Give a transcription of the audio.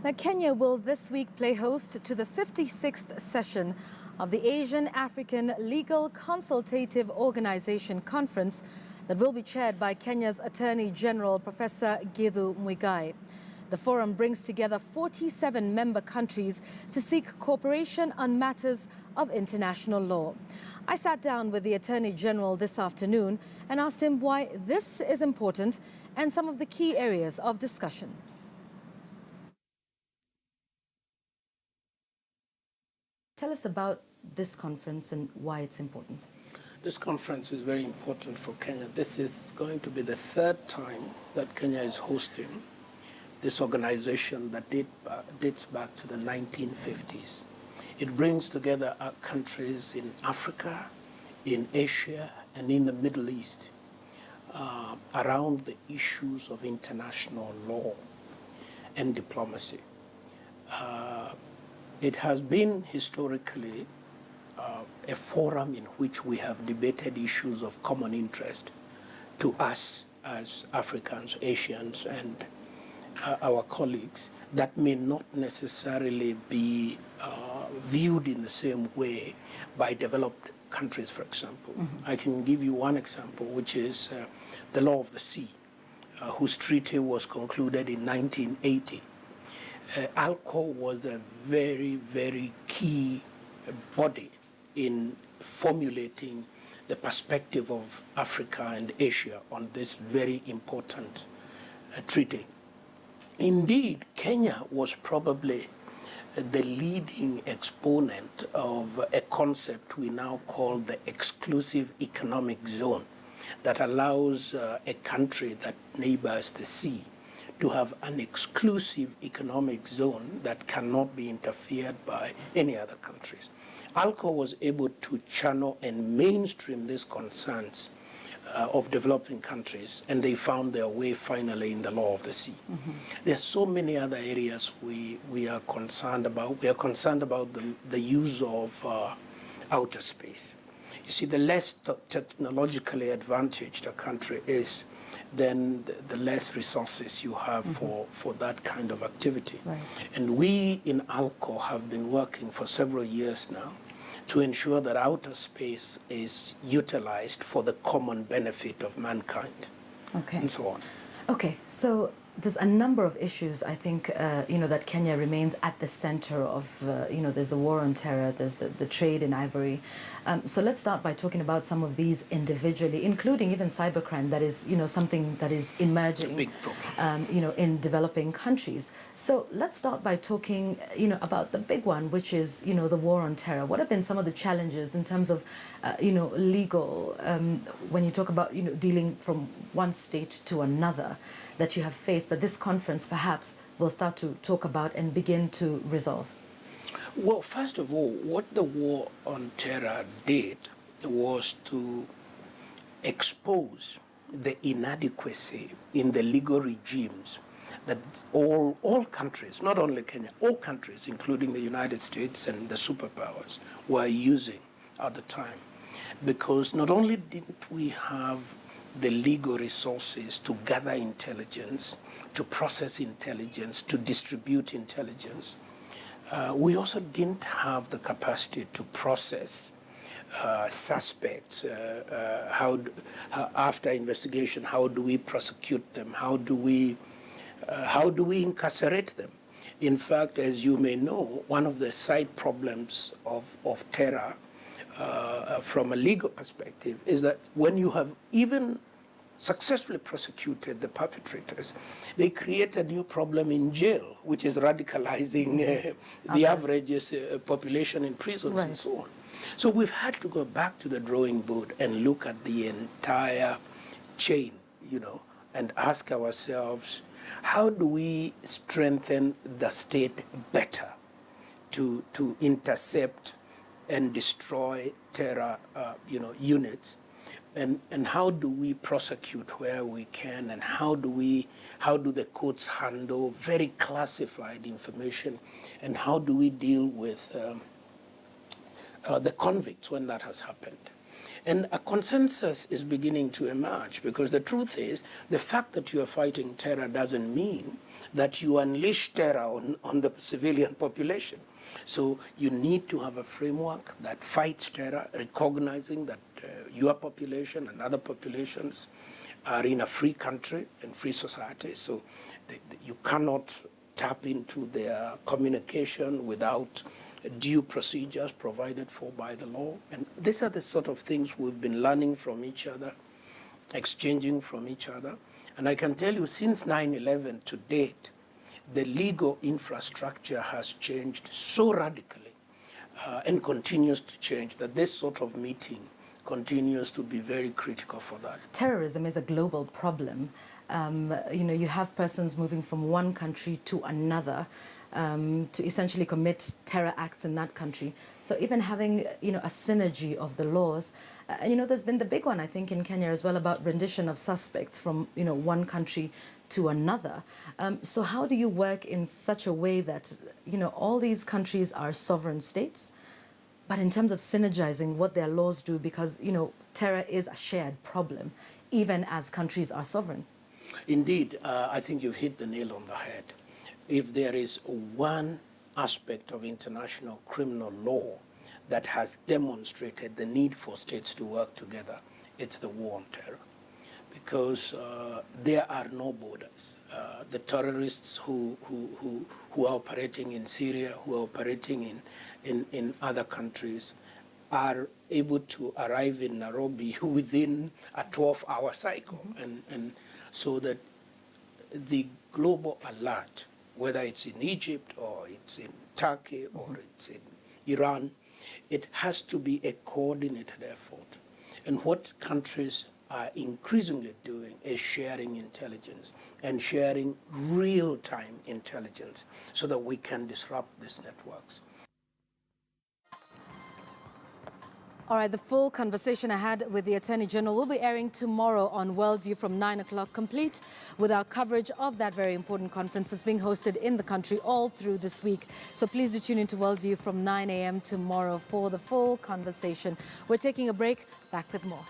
Now, Kenya will this week play host to the 56th session of the Asian African Legal Consultative Organization Conference that will be chaired by Kenya's Attorney General, Professor Githu Muigai. The forum brings together 47 member countries to seek cooperation on matters of international law. I sat down with the Attorney General this afternoon and asked him why this is important and some of the key areas of discussion. Tell us about this conference and why it's important. This conference is very important for Kenya. This is going to be the third time that Kenya is hosting this organization that dates back to the 1950s. It brings together our countries in Africa, in Asia, and in the Middle East around the issues of international law and diplomacy. It has been historically a forum in which we have debated issues of common interest to us as Africans, Asians, and our colleagues that may not necessarily be viewed in the same way by developed countries, for example. Mm-hmm. I can give you one example, which is the law of the sea, whose treaty was concluded in 1980. AALCO was a very, very key body in formulating the perspective of Africa and Asia on this very important treaty. Indeed, Kenya was probably the leading exponent of a concept we now call the exclusive economic zone that allows a country that neighbors the sea to have an exclusive economic zone that cannot be interfered by any other countries. AALCO was able to channel and mainstream these concerns of developing countries, and they found their way finally in the law of the sea. Mm-hmm. There are so many other areas we are concerned about. We are concerned about the use of outer space. You see, the less technologically advantaged a country is, then the less resources you have mm-hmm. for that kind of activity. Right. And we in AALCO have been working for several years now to ensure that outer space is utilized for the common benefit of mankind, okay, and so on. Okay, so there's a number of issues, I think, that Kenya remains at the center of. There's the war on terror, there's the trade in ivory. So let's start by talking about some of these individually, including even cybercrime, that is, something that is emerging, big problem. In developing countries. So let's start by talking, about the big one, which is, the war on terror. What have been some of the challenges in terms of, legal, when you talk about, dealing from one state to another, that you have faced, that this conference perhaps will start to talk about and begin to resolve? Well, first of all, what the war on terror did was to expose the inadequacy in the legal regimes that all countries, not only Kenya, all countries, including the United States and the superpowers, were using at the time. Because not only didn't we have the legal resources to gather intelligence, to process intelligence, to distribute intelligence, we also didn't have the capacity to process suspects. After investigation, how do we prosecute them? How do we incarcerate them? In fact, as you may know, one of the side problems of terror from a legal perspective is that when you have even successfully prosecuted the perpetrators, they create a new problem in jail, which is radicalizing the average population in prisons, right, and so on. So we've had to go back to the drawing board and look at the entire chain, and ask ourselves, how do we strengthen the state better to intercept and destroy terror, units, and how do we prosecute where we can, and how do the courts handle very classified information, and how do we deal with the convicts when that has happened? And a consensus is beginning to emerge, because the truth is, the fact that you are fighting terror doesn't mean that you unleash terror on the civilian population. So you need to have a framework that fights terror, recognizing that your population and other populations are in a free country and free society. So you cannot tap into their communication without due procedures provided for by the law. And these are the sort of things we've been learning from each other, exchanging from each other. And I can tell you, since 9/11 to date, the legal infrastructure has changed so radically and continues to change that this sort of meeting continues to be very critical for that. Terrorism is a global problem. You have persons moving from one country to another to essentially commit terror acts in that country. So even having, a synergy of the laws, there's been the big one, I think, in Kenya as well about rendition of suspects from, one country to another. So how do you work in such a way that, all these countries are sovereign states, but in terms of synergizing what their laws do, because, terror is a shared problem, even as countries are sovereign? Indeed, I think you've hit the nail on the head. If there is one aspect of international criminal law that has demonstrated the need for states to work together, it's the war on terror. Because there are no borders. The terrorists who are operating in Syria, who are operating in other countries, are able to arrive in Nairobi within a 12-hour cycle. And so that the global alert, whether it's in Egypt or it's in Turkey or it's in Iran, it has to be a coordinated effort. And what countries are increasingly doing is sharing intelligence and sharing real-time intelligence so that we can disrupt these networks. All right, the full conversation I had with the Attorney General will be airing tomorrow on Worldview from 9 o'clock, complete with our coverage of that very important conference that's being hosted in the country all through this week. So please do tune into Worldview from 9 a.m. tomorrow for the full conversation. We're taking a break. Back with more.